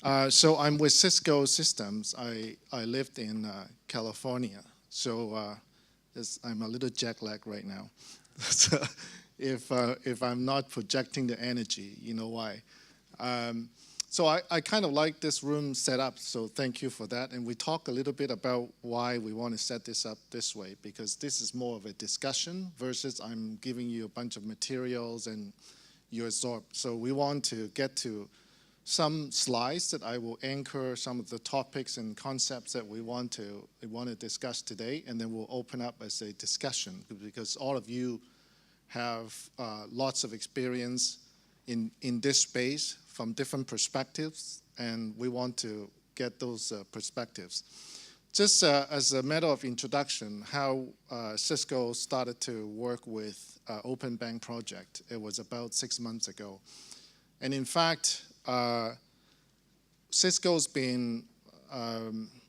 So I'm with Cisco Systems. I lived in California, so I'm a little jet lagged right now. So if I'm not projecting the energy, you know why. So I kind of like this room set up, so thank you for that. And we talk a little bit about why we want to set this up this way, because this is more of a discussion versus I'm giving you a bunch of materials and you absorb. So we want to get to some slides that I will anchor some of the topics and concepts that we want to discuss today, and then we'll open up as a discussion, because all of you have lots of experience in this space from different perspectives, and we want to get those perspectives. Just as a matter of introduction, how Cisco started to work with Open Bank project, it was about 6 months ago. And in fact, Cisco's been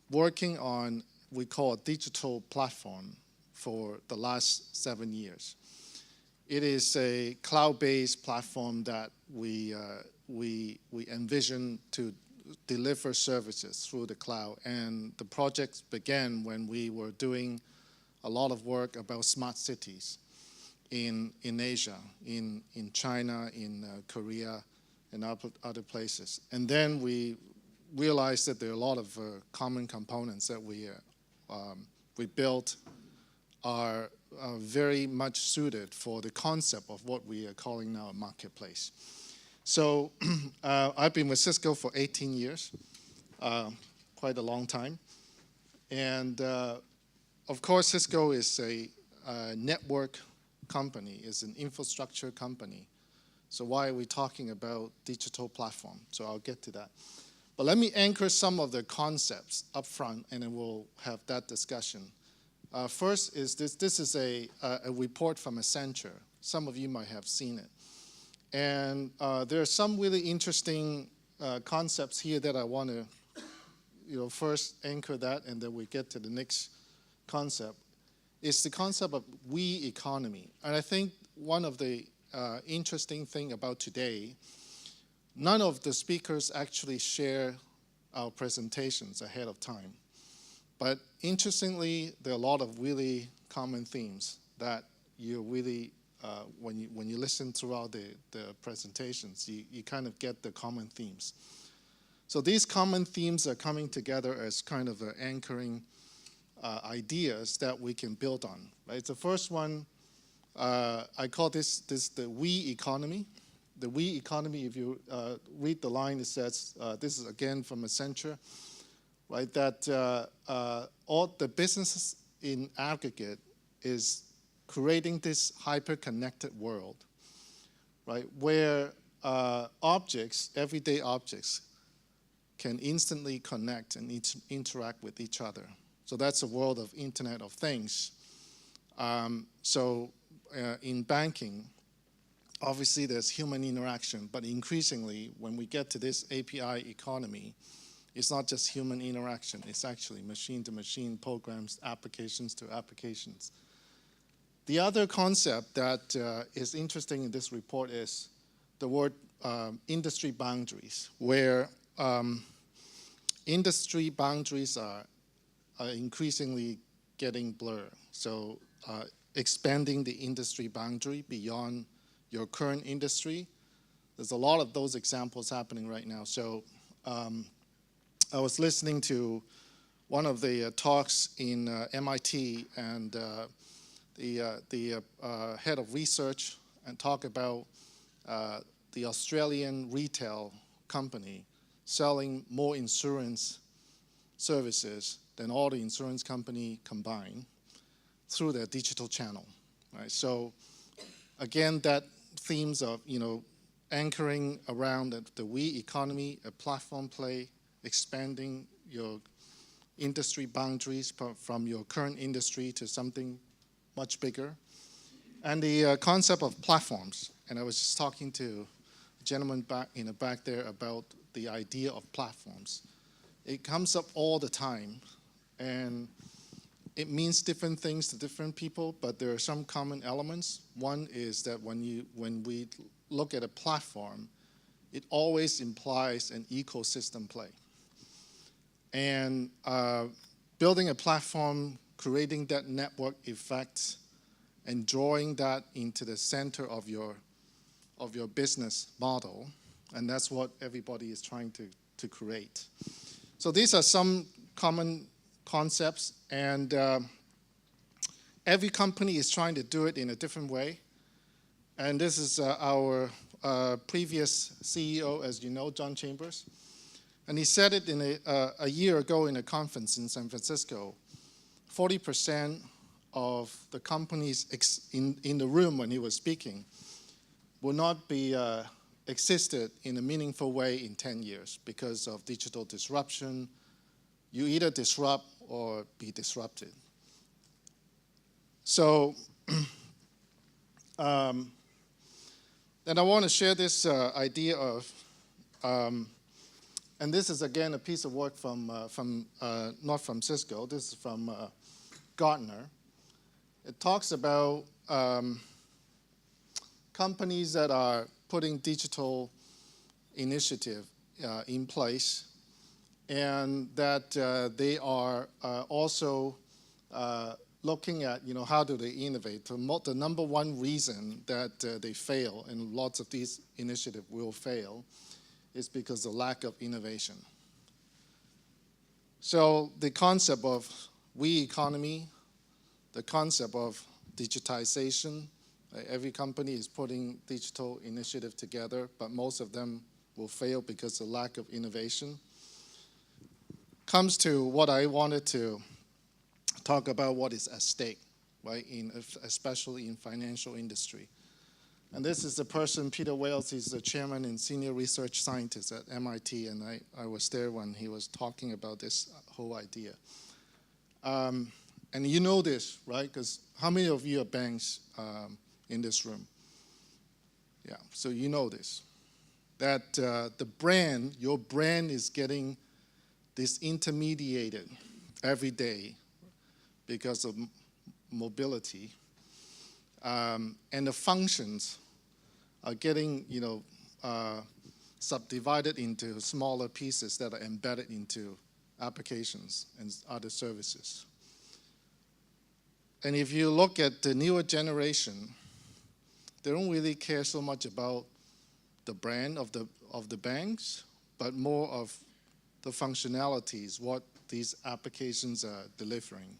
working on, we call a digital platform for the last 7 years. It is a cloud-based platform that we envision to deliver services through the cloud. And the project began when we were doing a lot of work about smart cities in Asia, in China, in Korea, and other places. And then we realized that there are a lot of common components that we built are very much suited for the concept of what we are calling now a marketplace. So I've been with Cisco for 18 years, quite a long time. And of course, Cisco is a network company, is an infrastructure company. So why are we talking about digital platform? So I'll get to that. But let me anchor some of the concepts up front, and then we'll have that discussion. First is this is a report from Accenture. Some of you might have seen it. And there are some really interesting concepts here that I want to first anchor that, and then we get to the next concept. It's the concept of we economy. And I think one of the interesting thing about today, none of the speakers actually share our presentations ahead of time. But interestingly, there are a lot of really common themes that you really, when you listen throughout the presentations, you kind of get the common themes. So these common themes are coming together as kind of anchoring ideas that we can build on. Right? The first one, I call this the we economy. The we economy, if you read the line, it says, this is again from Accenture, right, that all the businesses in aggregate is creating this hyper-connected world, right, where objects, everyday objects, can instantly connect and interact with each other. So that's a world of Internet of Things. In banking, obviously there's human interaction, but increasingly when we get to this API economy, it's not just human interaction, it's actually machine-to-machine programs, applications to applications. The other concept that is interesting in this report is the word industry boundaries, where industry boundaries are increasingly getting blurred. So expanding the industry boundary beyond your current industry. There's a lot of those examples happening right now. So I was listening to one of the talks in MIT, and the head of research, and talk about the Australian retail company selling more insurance services than all the insurance company combined through their digital channel, right? So again, that themes of anchoring around the we economy, a platform play, expanding your industry boundaries from your current industry to something much bigger, and the concept of platforms. And I was just talking to a gentleman back in the back there about the idea of platforms. It comes up all the time, and it means different things to different people, but there are some common elements. One is that when we look at a platform, it always implies an ecosystem play. And building a platform, creating that network effect, and drawing that into the center of your business model, and that's what everybody is trying to create. So these are some common concepts, and every company is trying to do it in a different way. And this is our previous CEO, as you know, John Chambers. And he said it in a year ago in a conference in San Francisco. 40% of the companies in the room when he was speaking will not be existed in a meaningful way in 10 years because of digital disruption. You either disrupt or be disrupted. So, and I want to share this idea of, and this is again a piece of work from not from Cisco, this is from Gartner. It talks about companies that are putting digital initiative in place, and that they are also looking at, how do they innovate. The number one reason that they fail, and lots of these initiatives will fail, is because of lack of innovation. So the concept of we economy, the concept of digitization, every company is putting digital initiative together, but most of them will fail because of lack of innovation. Comes to what I wanted to talk about, what is at stake, right? Especially in financial industry. And this is the person, Peter Wales, he's the chairman and senior research scientist at MIT, and I was there when he was talking about this whole idea. And you know this, right? Because how many of you are banks in this room? Yeah, so you know this. That the brand, your brand is getting disintermediated every day because of mobility. And the functions are getting, subdivided into smaller pieces that are embedded into applications and other services. And if you look at the newer generation, they don't really care so much about the brand of the banks, but more of the functionalities, what these applications are delivering.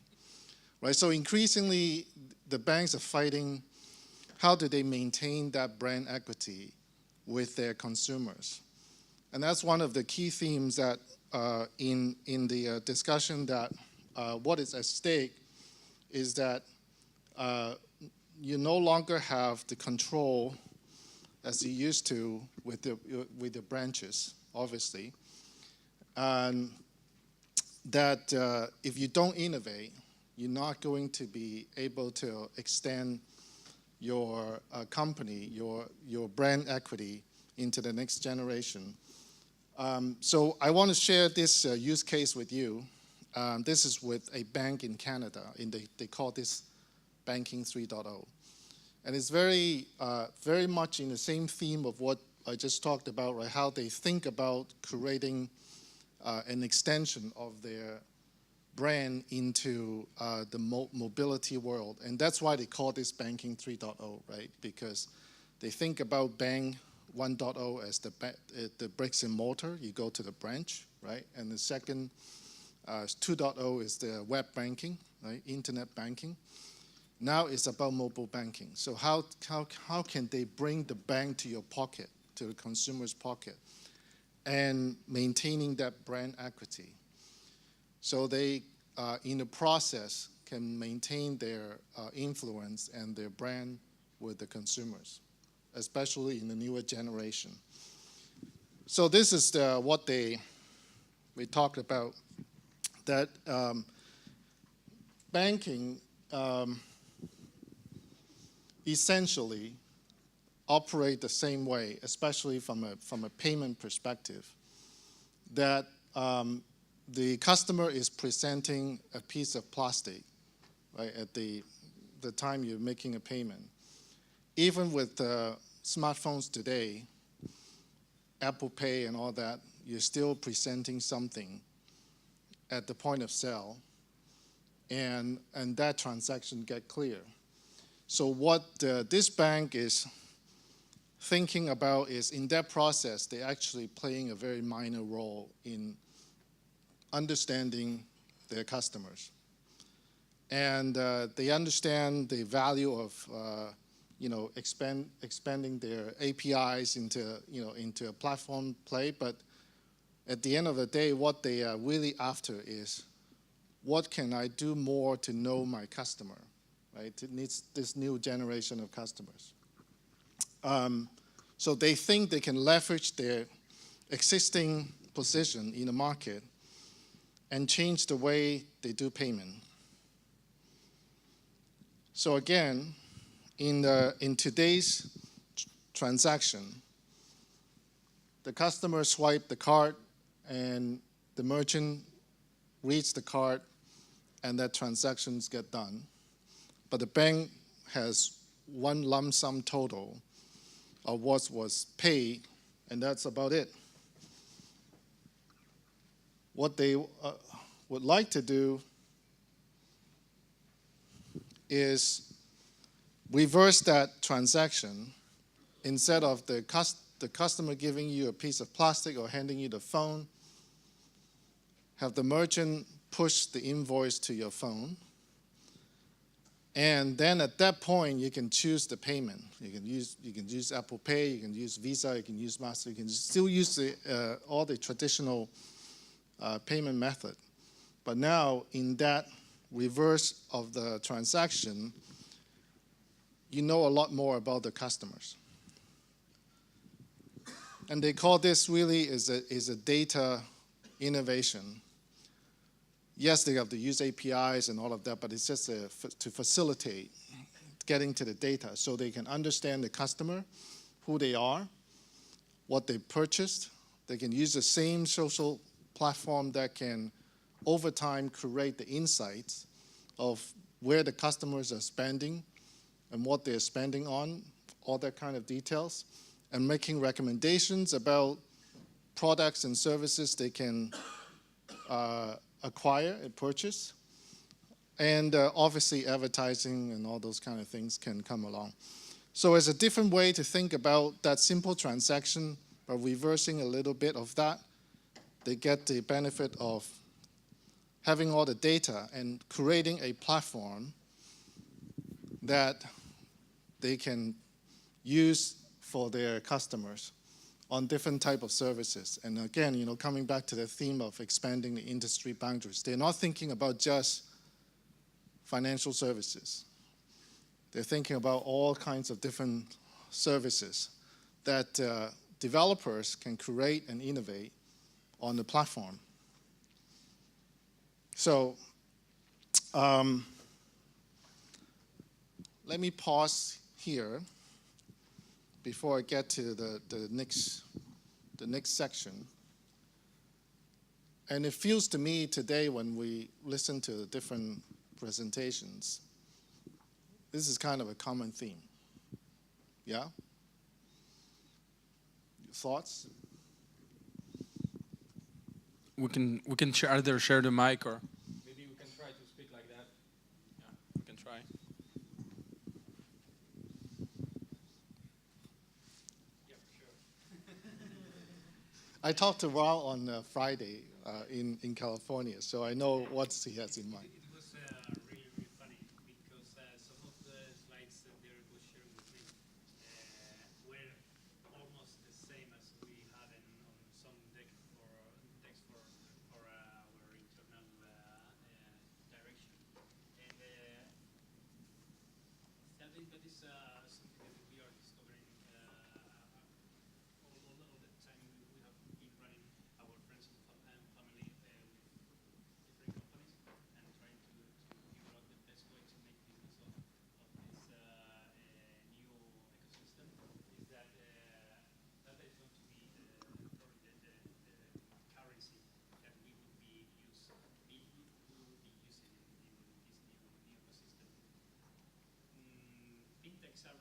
Right? So increasingly, the banks are fighting how do they maintain that brand equity with their consumers. And that's one of the key themes that in the discussion that what is at stake is that you no longer have the control as you used to with the branches, obviously. And that if you don't innovate, you're not going to be able to extend your company, your brand equity into the next generation. So I want to share this use case with you. This is with a bank in Canada, and they call this Banking 3.0. And it's very much in the same theme of what I just talked about, right? How they think about creating an extension of their brand into the mobility world. And that's why they call this Banking 3.0, right? Because they think about Bank 1.0 as the bricks and mortar. You go to the branch, right? And the second 2.0 is the web banking, right? Internet banking. Now it's about mobile banking. So how can they bring the bank to your pocket, to the consumer's pocket, and maintaining that brand equity? So they, in the process, can maintain their influence and their brand with the consumers, especially in the newer generation. So this is what we talked about, that banking essentially operate the same way, especially from a payment perspective, that the customer is presenting a piece of plastic, right, at the time you're making a payment. Even with smartphones today, Apple Pay and all that, you're still presenting something at the point of sale, and that transaction get clear. So what this bank is thinking about is, in that process, they're actually playing a very minor role in understanding their customers. And they understand the value of expanding their APIs into a platform play, but at the end of the day, what they are really after is, what can I do more to know my customer, right? It needs this new generation of customers. So they think they can leverage their existing position in the market and change the way they do payment. So again, in today's transaction, the customer swipes the card and the merchant reads the card and that transactions get done. But the bank has one lump sum total of what was paid, and that's about it. What they would like to do is reverse that transaction. Instead of the customer giving you a piece of plastic or handing you the phone, have the merchant push the invoice to your phone. And then at that point, you can choose the payment. You can use Apple Pay, you can use Visa, you can use Master, you can still use all the traditional payment method. But now, in that reverse of the transaction, you know a lot more about the customers. And they call this really is a data innovation. Yes, they have to use APIs and all of that, but it's just to facilitate getting to the data so they can understand the customer, who they are, what they purchased. They can use the same social platform that can, over time, create the insights of where the customers are spending and what they're spending on, all that kind of details, and making recommendations about products and services they can acquire and purchase. And obviously advertising and all those kind of things can come along. So it's a different way to think about that simple transaction, but reversing a little bit of that. They get the benefit of having all the data and creating a platform that they can use for their customers on different type of services. And again, coming back to the theme of expanding the industry boundaries, they're not thinking about just financial services. They're thinking about all kinds of different services that developers can create and innovate on the platform. So let me pause here before I get to the next section. And it feels to me today, when we listen to the different presentations, this is kind of a common theme. Yeah? Thoughts? We can either share the mic, or maybe we can try to speak like that. Yeah, we can try. Yeah, for sure. I talked to Raul on Friday in California, so I know what he has in mind. It was really, really funny because some of the slides that Derek was sharing with me were almost the same as we had on some decks for our internal direction. And I think that is something that we are discovering all the time. We have been running our friends and family with different companies and trying to figure out the best way to make business of this new ecosystem. Is that data is going to be probably the currency that we will be using in this new ecosystem. Fintechs are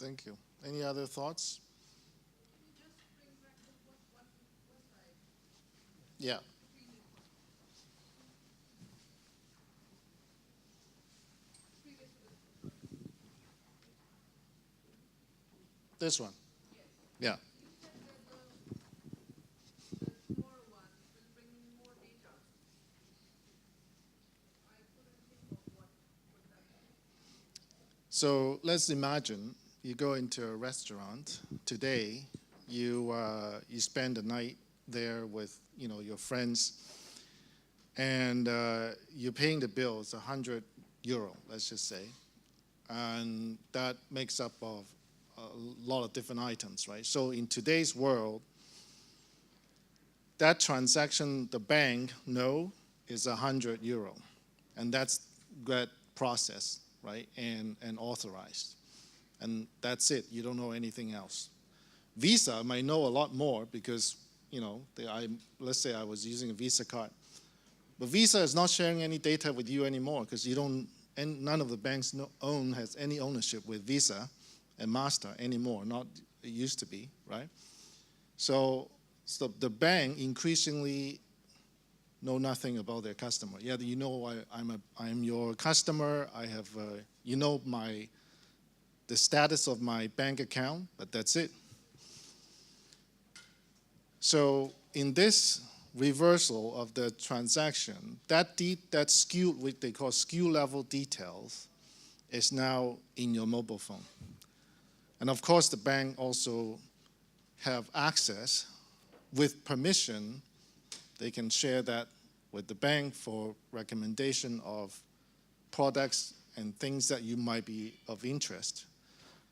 thank you. Any other thoughts? Yeah. This one. Yeah. So let's imagine you go into a restaurant today. You spend the night there with your friends, and you're paying the bill. It's €100, let's just say, and that makes up of a lot of different items, right? So in today's world, that transaction the bank know is €100, and that's that process, right, and authorized, and that's it. You don't know anything else. Visa might know a lot more because let's say I was using a Visa card, but Visa is not sharing any data with you anymore because you don't, and none of the banks has any ownership with Visa and Master anymore. Not it used to be, right? So the bank increasingly know nothing about their customer. Yeah, I'm your customer. I have the status of my bank account, but that's it. So in this reversal of the transaction, that SKU, what they call SKU level details, is now in your mobile phone. And of course, the bank also have access with permission. They can share that with the bank for recommendation of products and things that you might be of interest.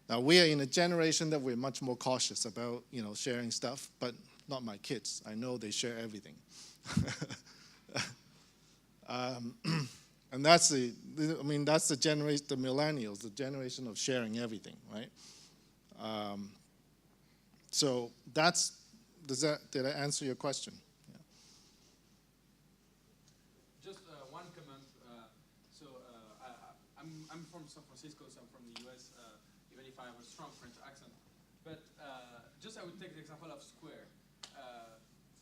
Now, we are in a generation that we're much more cautious about, sharing stuff, but not my kids. I know they share everything. And that's the generation, the millennials, the generation of sharing everything, right? So did I answer your question? Yeah. Just one comment. I'm from San Francisco, so I'm from the US, even if I have a strong French accent. But just I would take the example of Square.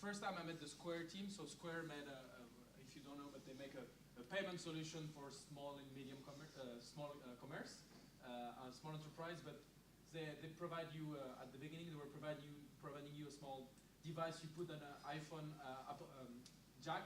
First time I met the Square team, so Square made if you don't know, but they make a payment solution for small and medium commerce, small enterprise. But they provide you at the beginning. They were providing you a small device you put on an iPhone jack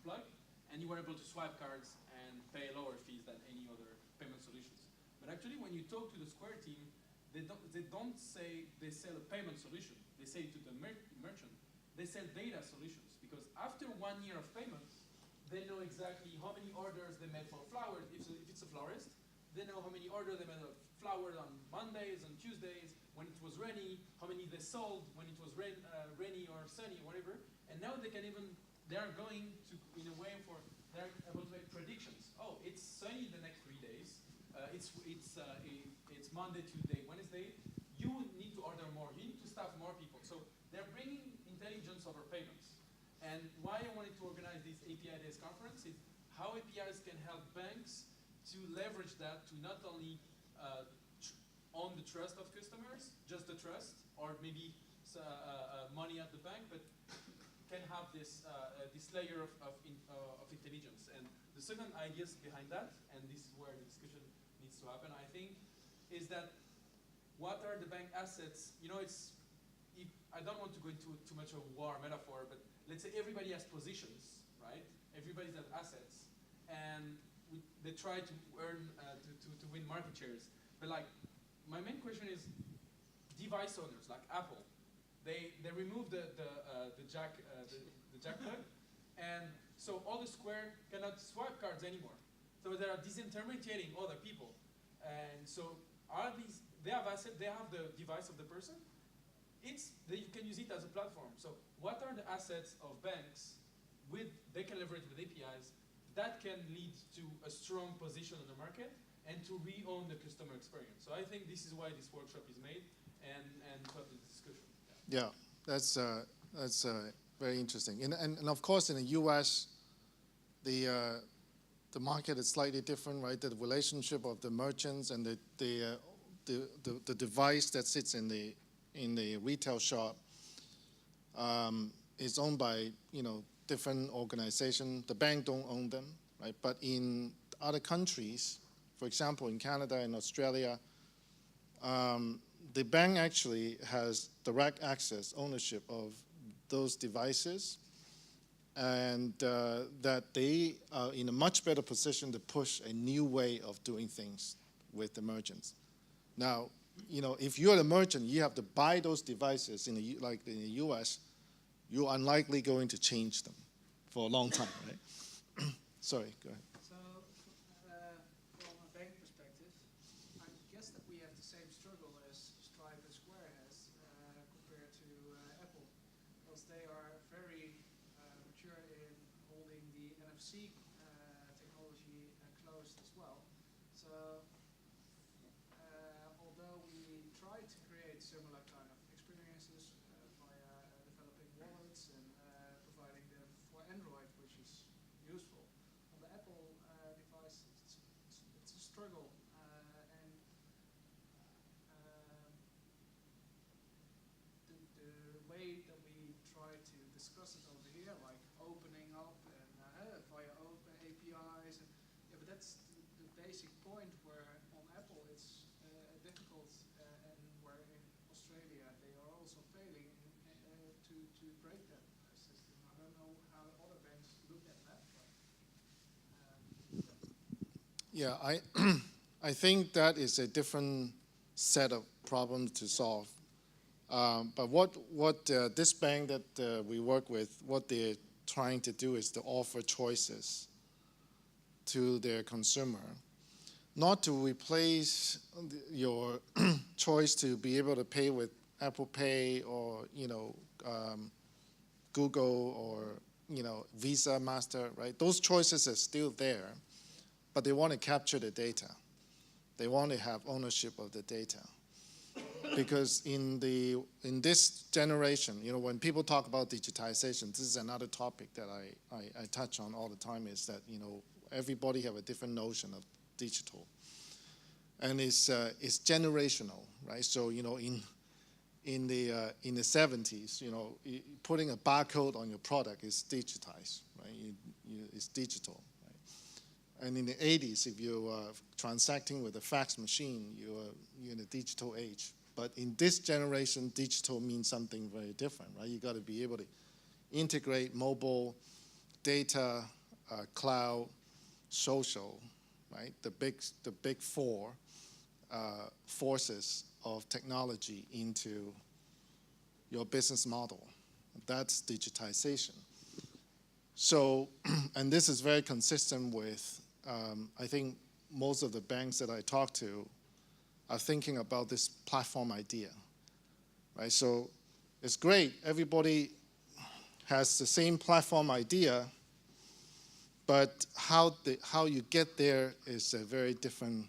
plug, and you were able to swipe cards and pay lower fees than any other payment solutions. But actually, when you talk to the Square team, they don't say they sell a payment solution. They say to the merchant, they sell data solutions, because after 1 year of payments, they know exactly how many orders they made for flowers. If it's a florist, they know how many orders they made of flowers on Mondays and Tuesdays, when it was rainy, how many they sold when it was rainy or sunny, whatever. And now they are going to, in a way, they're able to make predictions. Oh, it's sunny the next 3 days. It's Monday, Tuesday, Wednesday. You need to order more. You need to staff more people. So they're bringing intelligence over payments. And why I wanted to organize this API Days conference is how APIs can help banks to leverage that to not only own the trust of customers, just the trust, or maybe money at the bank, but can have this layer of intelligence. And the second idea behind that, and this is where the discussion needs to happen, I think, is that what are the bank assets? I don't want to go into too much of a war metaphor, but let's say everybody has positions, right? Everybody has assets, and they try to earn to win market shares. But my main question is device owners like Apple. They remove the jack plug, and so all the Square cannot swipe cards anymore. So they are disintermediating other people, and so they have asset, they have the device of the person. You can use it as a platform. So what are the assets of banks they can leverage with APIs that can lead to a strong position in the market and to re-own the customer experience? So I think this is why this workshop is made and to have the discussion. Yeah, that's very interesting. And of course, in the US, the market is slightly different, right? The relationship of the merchants and the the device that sits in the retail shop is owned by different organizations. The bank don't own them, right? But in other countries, for example, in Canada and Australia, the bank actually has direct access, ownership of those devices, and that they are in a much better position to push a new way of doing things with the merchants. Now, if you're a merchant, you have to buy those devices like in the US, you're unlikely going to change them for a long time, right? Sorry, go ahead. So, from a bank perspective, I guess that we have the same struggle as Stripe and Square has compared to Apple, because they are very mature in holding the NFC technology closed as well. So, although we try to create similar kind of experiences via developing wallets and providing them for Android, which is useful. On the Apple device, it's a struggle, and the way that we try to discuss it over here, like opening up and via open APIs, and, yeah, but that's the basic point where on Apple it's difficult, and where in Australia they are also failing to break that system. I don't know how other banks look at that, but Yeah, I think that is a different set of problems to solve. But what this bank that we work with, what they're trying to do is to offer choices to their consumer, not to replace your choice to be able to pay with Apple Pay or Google or Visa, Master, right? Those choices are still there, but they want to capture the data. They want to have ownership of the data. Because in this generation, when people talk about digitization, this is another topic that I touch on all the time, is that everybody have a different notion of digital, and it's generational, right? So in the 70s, putting a barcode on your product is digitized, right? It's digital. And in the 80s, if you are transacting with a fax machine, you're in a digital age. But in this generation, digital means something very different, right? You got to be able to integrate mobile, data, cloud, social, right? The big four forces of technology into your business model. That's digitization. So, and this is very consistent with, I think most of the banks that I talk to are thinking about this platform idea, right? So it's great, everybody has the same platform idea, but how you get there is a very different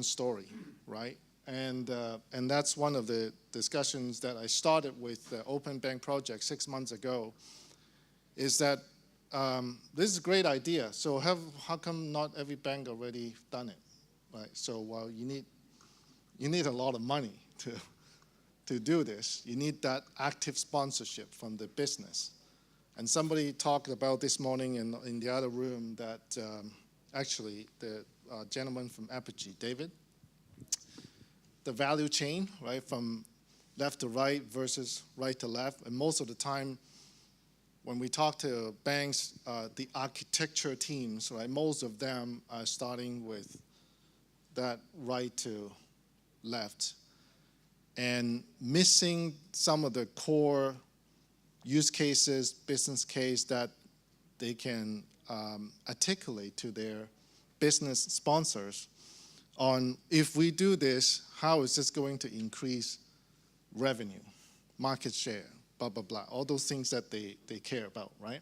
story, right? And that's one of the discussions that I started with the Open Bank project 6 months ago, is that this is a great idea. So how come not every bank already done it, right? So you need a lot of money to do this. You need that active sponsorship from the business. And somebody talked about this morning in the other room that actually the gentleman from APIdays, David, the value chain, right, from left to right versus right to left, and most of the time when we talk to banks, the architecture teams, right, most of them are starting with that right to left and missing some of the core use cases, business case that they can articulate to their business sponsors on, if we do this, how is this going to increase revenue, market share, blah, blah, blah, all those things that they care about, right?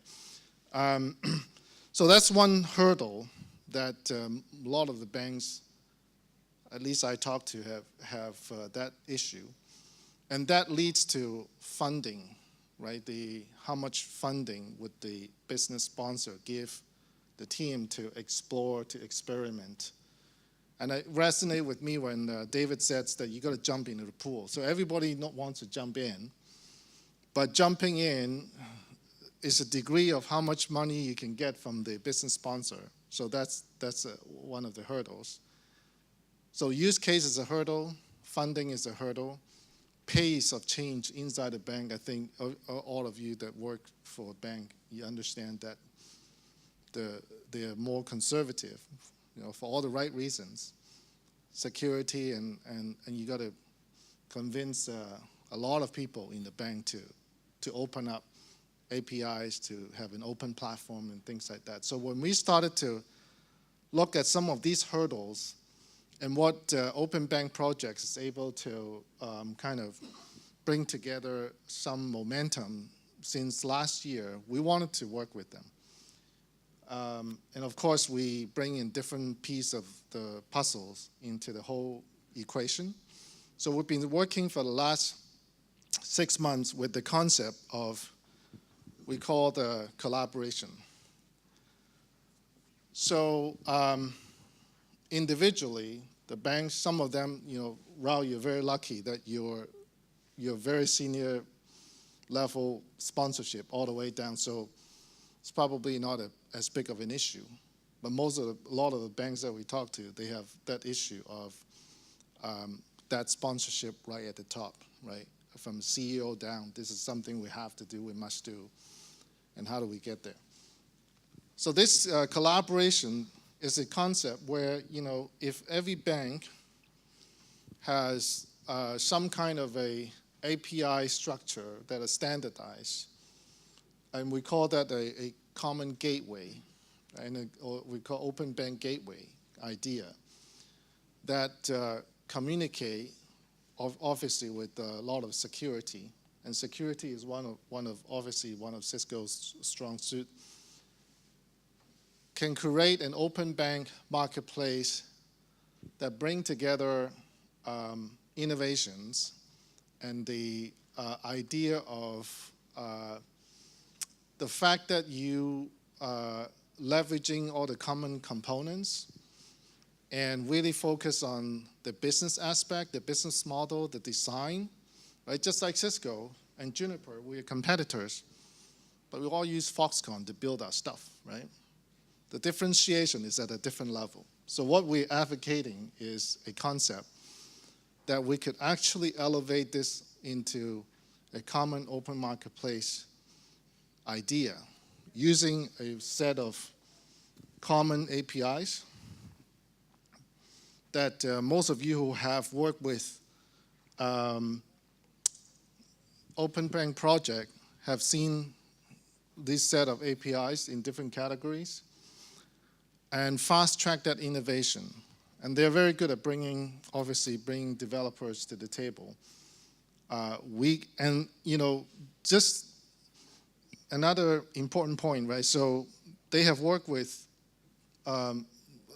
So that's one hurdle that a lot of the banks, at least I talk to, have that issue. And that leads to funding, right? How much funding would the business sponsor give the team to explore, to experiment? And it resonated with me when David said that you got to jump into the pool. So everybody not wants to jump in, but jumping in is a degree of how much money you can get from the business sponsor. So that's one of the hurdles. So use case is a hurdle, funding is a hurdle, pace of change inside the bank. I think all of you that work for a bank, you understand that they're more conservative, for all the right reasons. Security and you got to convince a lot of people in the bank to open up APIs, to have an open platform and things like that. So when we started to look at some of these hurdles and what Open Bank Projects is able to kind of bring together some momentum since last year, we wanted to work with them. And of course, we bring in different pieces of the puzzles into the whole equation. So we've been working for the last 6 months with the concept of, we call the collaboration. So individually, the banks, some of them, Raul, you're very lucky that you're very senior level sponsorship all the way down. So it's probably not as big of an issue. But a lot of the banks that we talk to, they have that issue of that sponsorship right at the top, right? From CEO down, this is something we have to do, we must do. And how do we get there? So this collaboration is a concept where, if every bank has some kind of a API structure that is standardized, and we call that a common gateway, or we call Open Bank Gateway idea, that communicate obviously with a lot of security. And security is obviously one of Cisco's strong suit. Can create an open bank marketplace that bring together innovations and the idea of the fact that you leveraging all the common components and really focus on the business aspect, the business model, the design, right? Just like Cisco and Juniper, we're competitors, but we all use Foxconn to build our stuff, right? The differentiation is at a different level. So what we're advocating is a concept that we could actually elevate this into a common open marketplace idea using a set of common APIs that most of you who have worked with Open Bank Project have seen this set of APIs in different categories and fast track that innovation. And they're very good at bringing developers to the table. Just another important point, right? So they have worked with a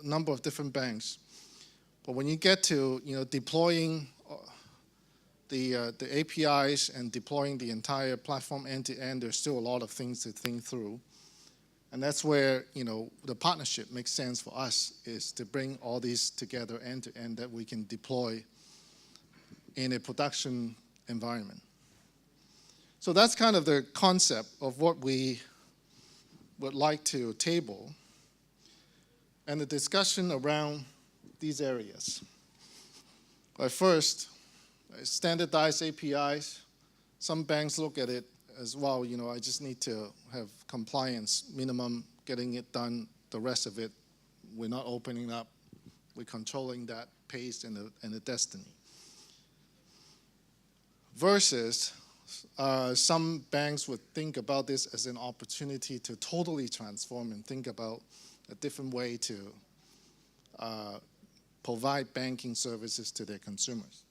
number of different banks. But when you get to deploying the APIs and deploying the entire platform end to end, there's still a lot of things to think through. And that's where the partnership makes sense for us, is to bring all these together end to end that we can deploy in a production environment. So that's kind of the concept of what we would like to table and the discussion around these areas. But first, standardized APIs. Some banks look at it as well, I just need to have compliance, minimum, getting it done. The rest of it, we're not opening up. We're controlling that pace and the destiny. Versus some banks would think about this as an opportunity to totally transform and think about a different way to provide banking services to their consumers.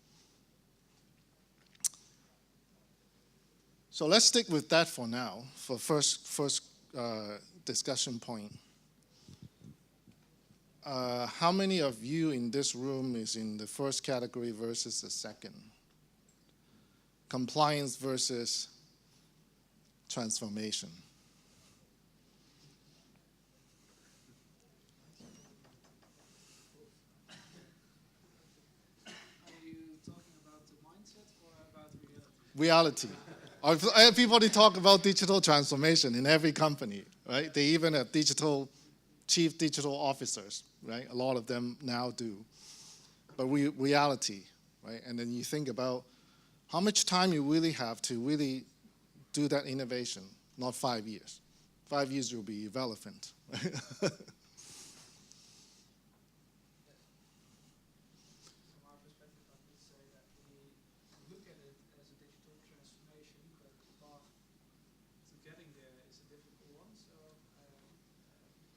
So let's stick with that for now, for first discussion point. How many of you in this room is in the first category versus the second? Compliance versus transformation. reality. Everybody talk about digital transformation in every company, right? They even have chief digital officers, right? A lot of them now do. But reality, right? And then you think about how much time you really have to really do that innovation, not 5 years. 5 years you'll be irrelevant, right? From our perspective, I would say that we look at it as a digital transformation, but the path to getting there is a difficult one. So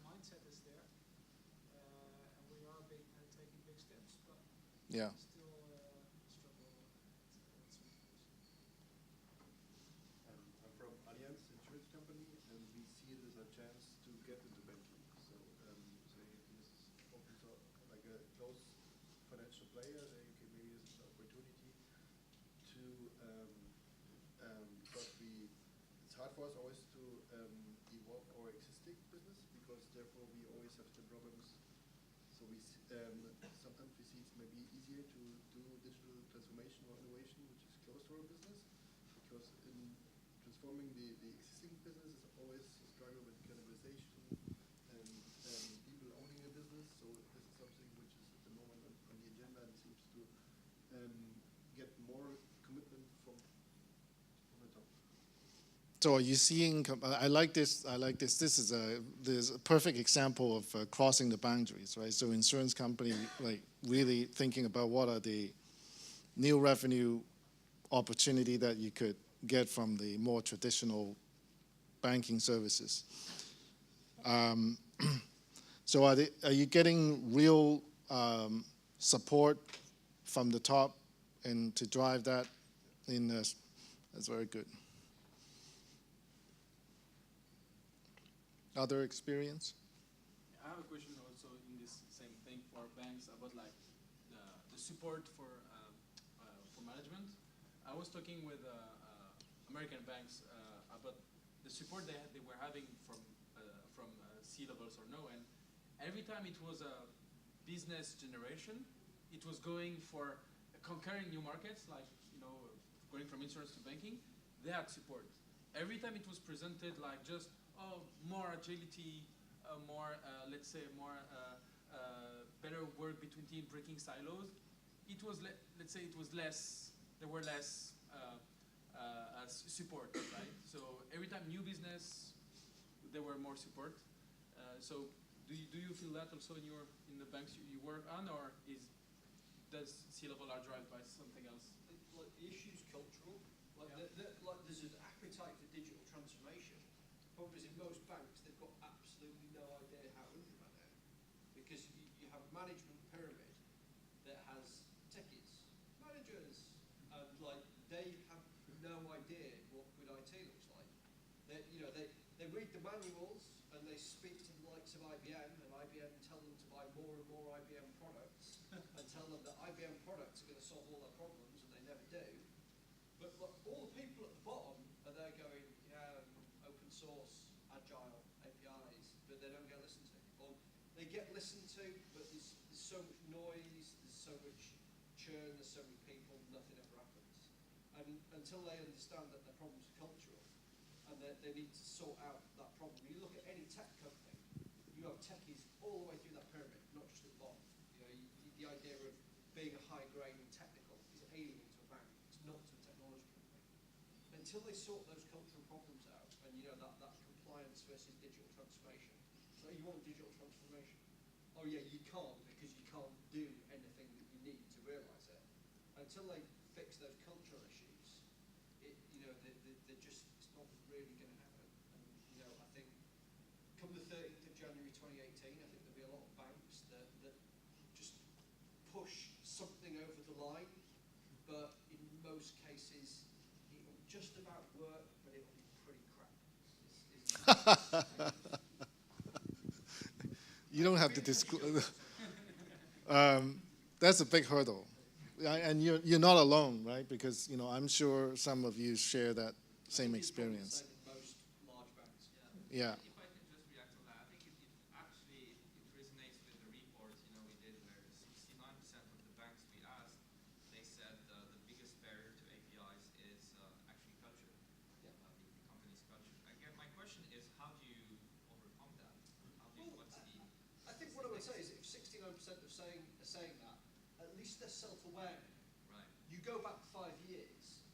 mindset is there, and we are taking big steps, but Yeah. still struggle at some points. I'm from Allianz Insurance Company, and we see it as a chance to get into banking. So, this opens up like a close financial player. You can maybe use an opportunity to, because it's hard for us always to evolve our existing business, because therefore we always have the problems. So sometimes we see it's maybe easier to do digital transformation or innovation, which is close to our business, because in transforming the existing business is always a struggle with cannibalization and people owning a business. So this is something which is at the moment on the agenda and seems to get more commitment from the top. So are you seeing, I like this, this is a perfect example of crossing the boundaries, right? So insurance company, like really thinking about what are the new revenue opportunity that you could get from the more traditional banking services. So are you getting real support from the top and to drive that in this? That's very good. Other experience? I have a question also in this same thing for banks about like the support for management. I was talking with American banks about the support they were having from C-levels or no, and every time it was a business generation, it was going for conquering new markets, like going from insurance to banking. They had support. Every time it was presented like just more agility, let's say better work between teams, breaking silos. It was let's say it was less. There were less support, right? So every time new business, there were more support. So do you feel that also in the banks you work on, or does C-level are driven by something else? Like the issue's cultural. Like there's an appetite for digital transformation. Problem is, in most banks, they've got absolutely no idea how to implement it, because you have a management pyramid that has techies, managers, and like they have no idea what good IT looks like. They read the manuals and they speak to the likes of IBM, and IBM tell them to buy more and more IBM products and tell them that IBM products are going to solve all their problems, and they never do. But all the people at the bottom are there going, open source, agile, APIs, but they don't get listened to. Or they get listened to, but there's so much noise, there's so much churn, there's so many people, nothing ever happens. And until they understand that their problems are cultural and that they need to sort out that problem. You look at any tech company, you have techies all the way through that pyramid, not just at the bottom. The idea of being a high grade and technical is alien to a bank. It's not to a technology company. Until they sort those cultural problems out, and that compliance versus digital transformation. So you want digital transformation? Oh yeah, you can't, because you can't do anything that you need to realise it. Until they fix those cultural issues, they're just, it's not really going to happen. And I think come the 30th of January 2018, I think there'll be a lot of banks that just push something over the line, but in most cases it will just about work, but it will be pretty crap. You don't have to disclose. That's a big hurdle, and you're not alone, right? Because I'm sure some of you share that same experience. Most large banks. Yeah. If I can just react on that, I think it resonates with the reports we did, where 69% of the banks we asked, they said the biggest barrier to APIs is I say is if 69% are saying that, at least they're self-aware now. Right. You go back 5 years,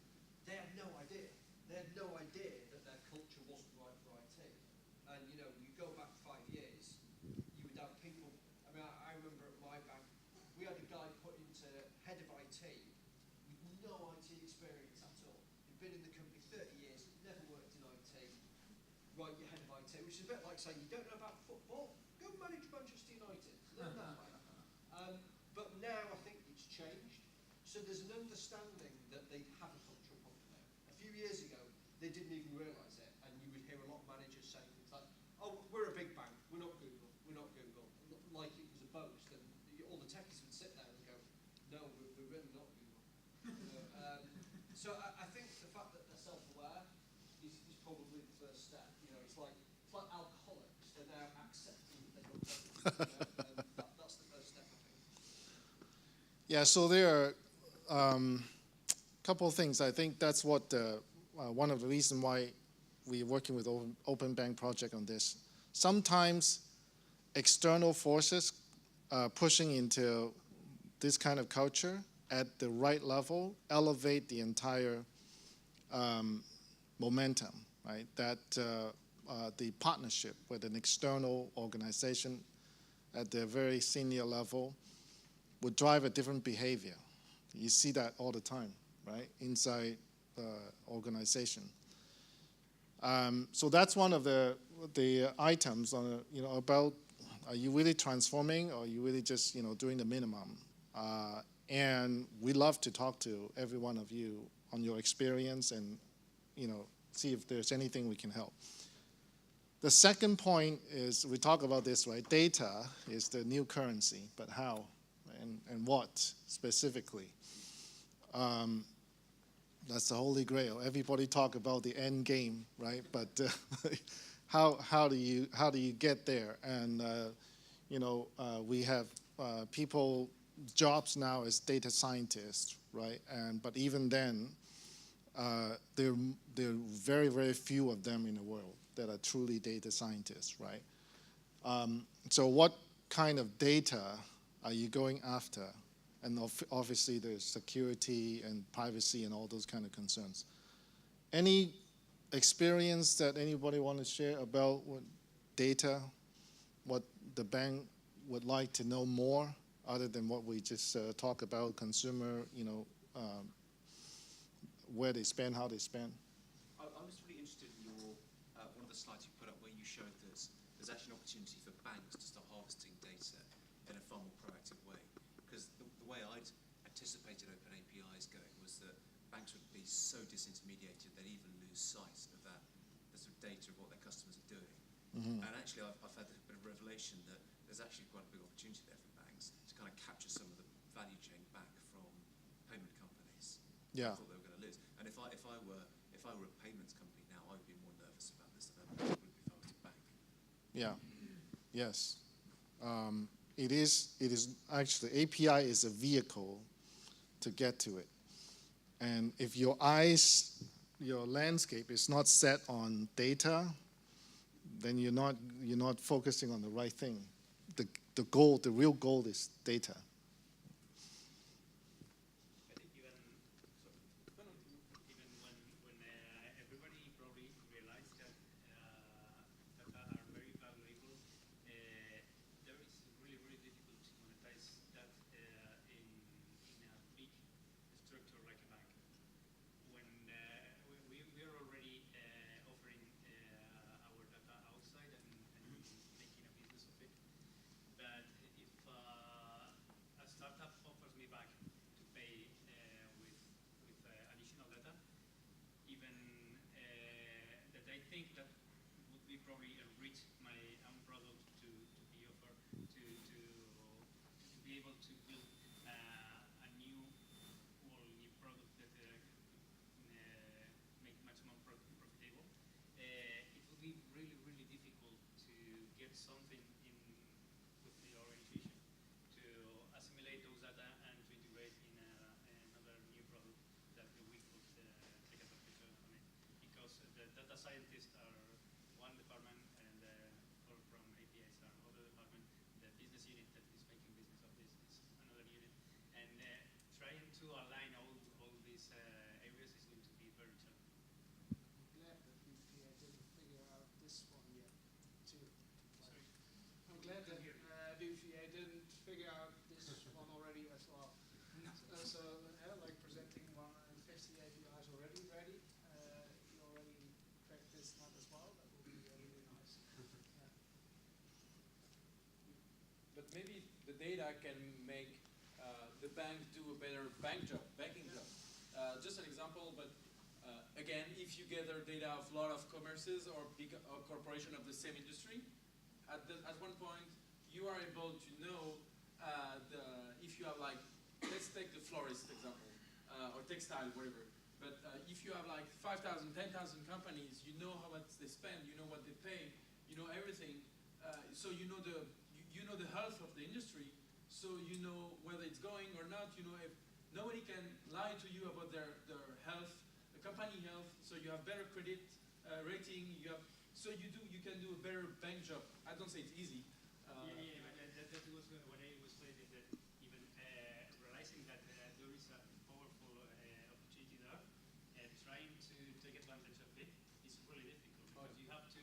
they had no idea. They had no idea that their culture wasn't right for IT. And you know, you go back 5 years, you would have people. I mean, I remember at my bank, we had a guy put into head of IT with no IT experience at all. He'd been in the company 30 years, never worked in IT. Right, you're head of IT, which is a bit like saying you don't know about football. Go manage Manchester United. Learn that way. But now I think it's changed. So there's an understanding that they have a cultural problem now. A few years ago, they didn't even realise it, and you would hear a lot of managers saying things like, "Oh, we're a big bank. We're not Google. We're not Google," like it was a boast, and all the techies would sit there and go, "No, we're really not Google." So I think the fact that they're self-aware is probably the first step. You know, it's like alcoholics. They're now accepting that they've got problems. That's the first step, I think. Yeah, so there are a couple of things. I think that's what one of the reasons why we're working with Open Bank project on this. Sometimes external forces pushing into this kind of culture at the right level elevate the entire momentum, right? That the partnership with an external organization at the very senior level would drive a different behavior. You see that all the time, right, inside the organization. So that's one of the items on, about, are you really transforming, or are you really just, doing the minimum? And we love to talk to every one of you on your experience and, see if there's anything we can help. The second point is, we talk about this, right? Data is the new currency, but how and what specifically? That's the holy grail. Everybody talk about the end game, right? But how do you get there? And we have people jobs now as data scientists, right? But even then, there are very, very few of them in the world that are truly data scientists, right? So what kind of data are you going after? And obviously there's security and privacy and all those kind of concerns. Any experience that anybody want to share about what data, what the bank would like to know more, other than what we just talk about, consumer, where they spend, how they spend? I was really interested in your one of the slides you put up where you showed there's actually an opportunity for banks to start harvesting data in a far more proactive way. Because the way I'd anticipated open APIs going was that banks would be so disintermediated they'd even lose sight of the sort of data of what their customers are doing. Mm-hmm. And actually I've had a bit of revelation that there's actually quite a big opportunity there for banks to kind of capture some of the value chain back from payment companies. Yeah. I thought they were going to lose. And if I were a payments company now, I would be more nervous about this than I would be if I was a bank. Yeah. Yes. It is actually, API is a vehicle to get to it. And if your landscape is not set on data, then you're not focusing on the right thing. The real goal is data. I think even when everybody probably realized that data are very valuable, there is really, really difficult to monetize that in a big structure like a bank. When we are already offering our data outside and making a business of it. But if a startup offers me back to pay with additional data, even that I think that would be probably enrich my own product to be offered to be able to build a new product that make much more profitable. It will be really, really difficult to get something in with the organization to assimilate those data and to integrate in another new product that we could take advantage on it. Because the data scientists are one department and from APIs are other department. The business unit figure out this one already as well. Like presenting 150 APIs already ready. You already cracked this nut as well. That would be really nice. Yeah. But maybe the data can make the bank do a better banking job. Just an example, but again, if you gather data of a lot of commerces or big corporation of the same industry, at one point you are able to know if you have like, let's take the florist example, or textile, whatever. But if you have like 5,000, 10,000 companies, you know how much they spend, you know what they pay, you know everything. So you know the health of the industry, so you know whether it's going or not. You know, if nobody can lie to you about their health, the company health. So you have better credit rating. So you can do a better bank job. I don't say it's easy. But that was what I was saying, is that even realizing that there is a powerful opportunity there, and trying to take advantage of it is really difficult, because you have to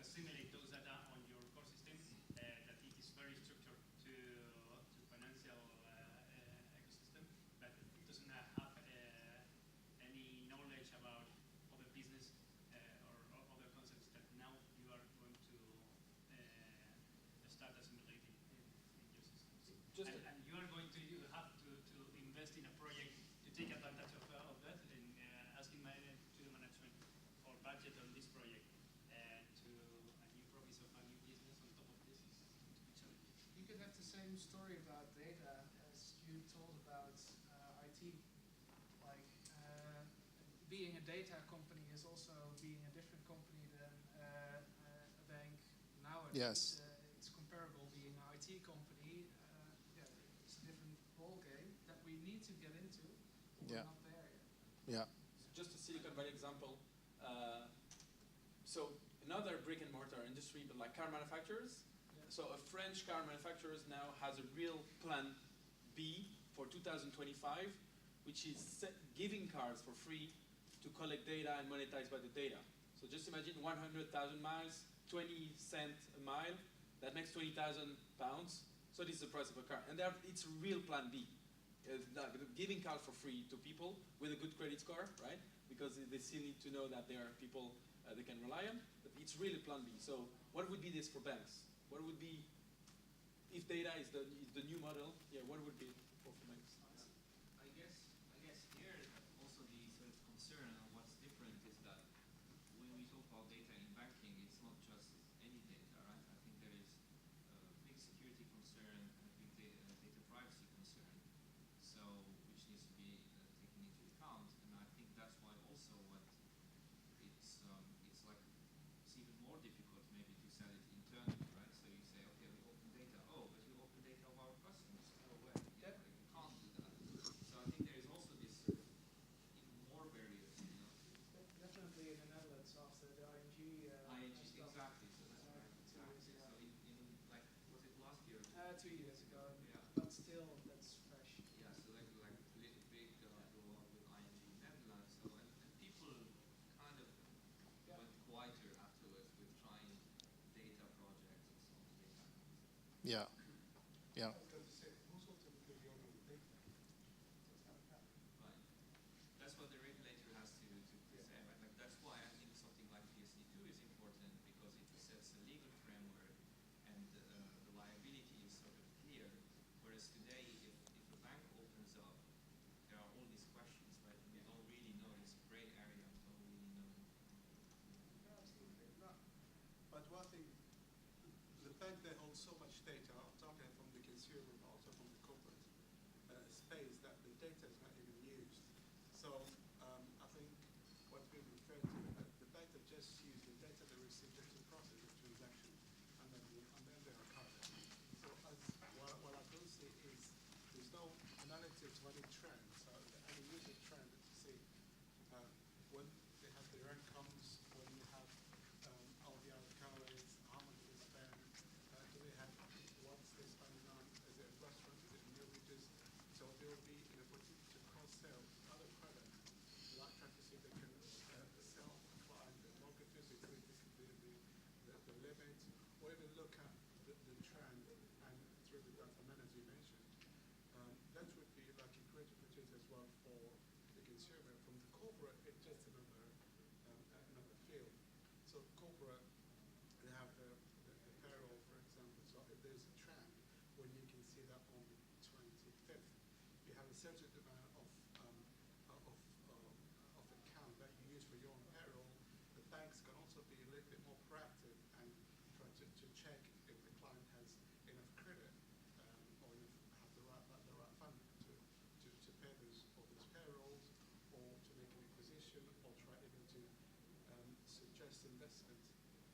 assimilate those data on your core system, that it is very structured to financial ecosystem, but it doesn't have any knowledge about other business or other concepts that now you are going to start assimilating in your systems. And you are going to have to invest in a project to take advantage of that, and asking to the management for budget on this project, and you promise of a new business on top of this is challenging. You could have the same story about data as you told about IT. Like being a data company is also being a different company than a bank nowadays. Yes. It's comparable being an IT company. It's a different ball game that we need to get into. But Yeah. We're not there yet. Yeah. Just a Silicon Valley example. So another brick and mortar industry, but like car manufacturers. Yeah. So a French car manufacturer now has a real plan B for 2025, which is giving cars for free to collect data and monetize by the data. So just imagine 100,000 miles, 20 cents a mile. That makes 20,000 pounds. So this is the price of a car. And it's a real plan B. Giving cars for free to people with a good credit score, right? Because they still need to know that there are people they can rely on. But it's really plan B. So what would be this for banks? What would be, if data is the new model, yeah, what would be for banks? I guess here also the sort of concern and what's different is that when we talk about data in banking, it's not just any data, right? I think there is a big security concern and a big data privacy concern, so which needs to be taken into account. And I think that's why also what it's like it's even more difficult maybe to sell it internally, right? So you say, okay, we open data. Oh, but you open data of our customers. No way. Yeah. Like, you can't do that. So I think there is also this sort of even more barriers, you know. Definitely in the Netherlands after the ING. ING, stuff. exactly. So that's right. 2 years Exactly. ago. So in like was it last year? 2 years ago. Yeah. But still, that's fresh. Yeah. So like big rollout with ING Netherlands. So and people kind of Yeah. went quieter afterwards with trying data projects and so on. Data. Yeah. Yeah. I was going to say, who's ultimately the owner of the data? Right. That's what the regulator has to say, right? Like that's why I think something like PSD2 is important, because it sets a legal framework and the liability is sort of clear. Whereas today, if a bank opens up, there are all these questions, right? And we don't really know. It's a gray area. We don't really know. Absolutely. No. But one thing, the bank, they hold so much data. I'm talking from the consumer, but also from the corporate space, that the data is not even used. So I think what's being referred to, the bank that just use the data they receive just to process the transaction, and then they are covered. So what I don't see is there's no analytics on any trend. So any user trend to see when they have their incomes, when you have all the other calories, how much they spend, do they have, what's they spending on, is it restaurants, is it mortgages? So there will be an opportunity to cross-sell other products, like trying to see if they can sell client mortgages, increase the limits, or even look at the trend and distributed data man, as you mentioned, that would be like a great opportunity as well for the consumer. From the corporate, it's just another field. So corporate, they have the payroll, for example. So if there's a trend when you can see that on the 25th, you have a certain amount of account that you use for your own payroll. The banks can also be a little bit more proactive and try to check if the client has enough credit or have the right fund to pay those payrolls, or to make an acquisition, or try even to suggest investment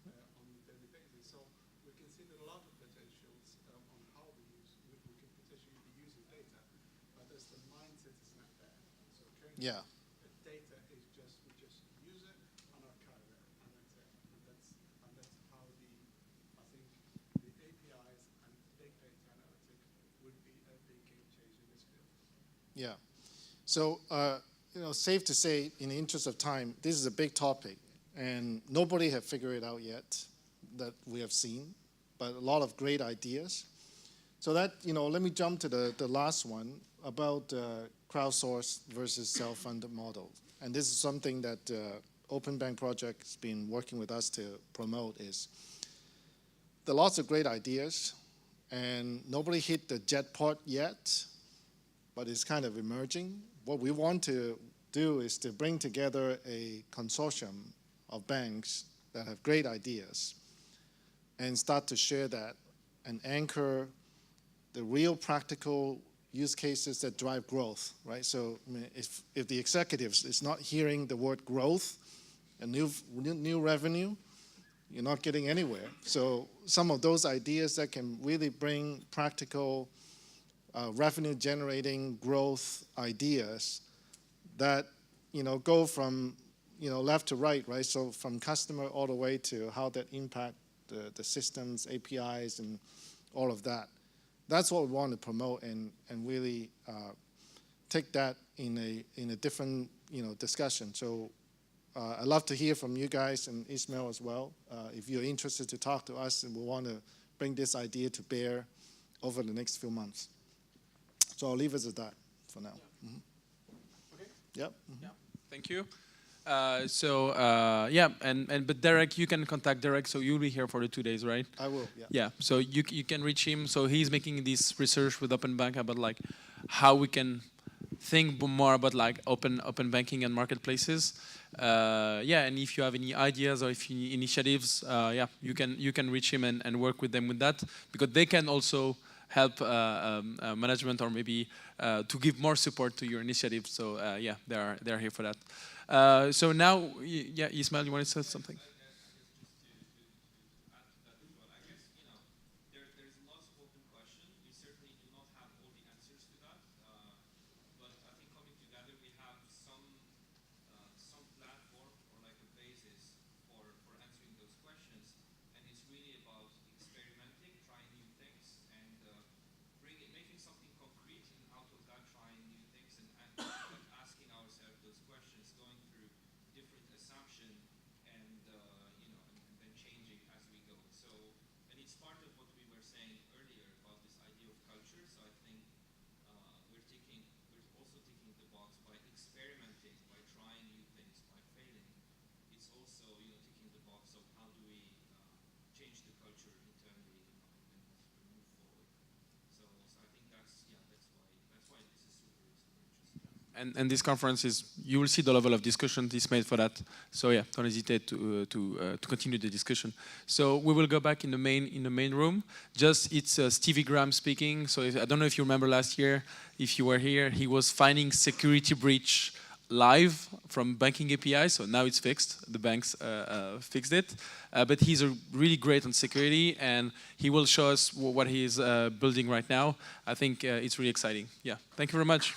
on a daily basis. So we can see that a lot of potentials on how we could potentially be using data, but as the mindset is not there. So currently, Yeah. the data is just we just use it and archive it, and that's it. And that's how I think the APIs and big data analytics would be a big game changer in this field. Yeah. So, safe to say, in the interest of time, this is a big topic, and nobody have figured it out yet that we have seen, but a lot of great ideas. So that, let me jump to the last one about crowdsourced versus self-funded model. And this is something that Open Bank Project has been working with us to promote. Is there are lots of great ideas, and nobody hit the jackpot yet, but it's kind of emerging. What we want to do is to bring together a consortium of banks that have great ideas and start to share that and anchor the real practical use cases that drive growth, right? So I mean, if the executives is not hearing the word growth and new revenue, you're not getting anywhere. So some of those ideas that can really bring practical revenue-generating growth ideas that go from left to right, right? So from customer all the way to how that impact the systems, APIs, and all of that. That's what we want to promote and really take that in a different discussion. So I'd love to hear from you guys and Ismail as well. If you're interested to talk to us, and we want to bring this idea to bear over the next few months. So I'll leave it at that for now. Yeah. Mm-hmm. Okay. Yep. Mm-hmm. Yeah. Thank you. But Derek, you can contact Derek. So you'll be here for the 2 days, right? I will. Yeah. Yeah. So you can reach him. So he's making this research with Open Bank about like how we can think more about like open banking and marketplaces. And if you have any ideas or if you initiatives, you can reach him and work with them with that, because they can also help management or maybe to give more support to your initiative. So they're here for that. So now, Ismail, you want to say something? And this conference is, you will see the level of discussion is made for that. So yeah, don't hesitate to continue the discussion. So we will go back in the main room. It's Stevie Graham speaking. So I don't know if you remember last year, if you were here, he was finding security breach live from banking API. So now it's fixed. The banks fixed it. But he's really great on security, and he will show us what he is building right now. I think it's really exciting. Yeah, thank you very much.